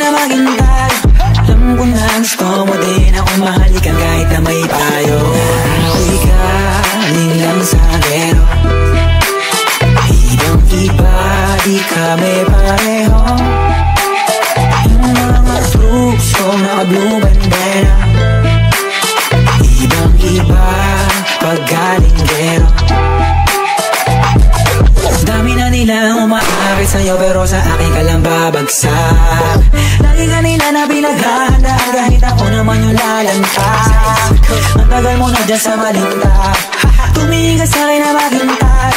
na maghintay. Alam ko na gusto mo din akong mahalikan kahit na may payo. Ako'y galing lang sa gero, ibang iba, di kami pareho. Yung mga troops ko naka-blue bandera, ibang iba pag galing gero. Dami na nilang umaakit sa'yo pero sa akin ka lang babagsak. Lagi ka nila na pinaghahandaan kahit ako naman yung lalantad. Ang tagal mo na dyan sa malinta, tumingin ka sa'kin na maghintay.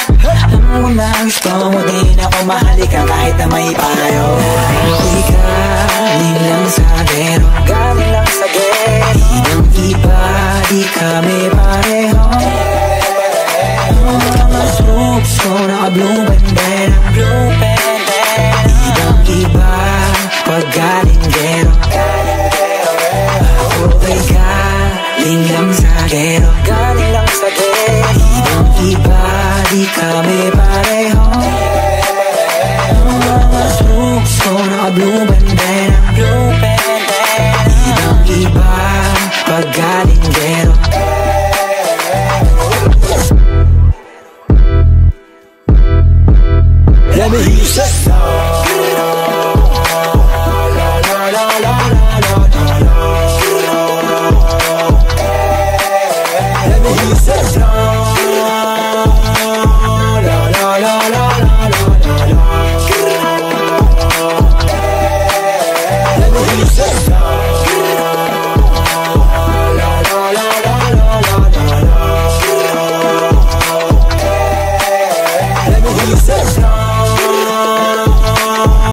Alam ko na gusto mo din ako mahalikan kahit na may payo. Ako'y galing lang sa gero, galing lang sa gero. Ibang iba, di kami pareho. Mga troops ko naka-blue bandera, ibang iba pag galing gero. Ako'y galing lang sa gero, galing lang sa gero. Ibang iba, di kami pareho. Mga troops ko naka-blue bandera, ibang iba pag galing gero. Let me hear you say la la la la la la la. Let me hear you say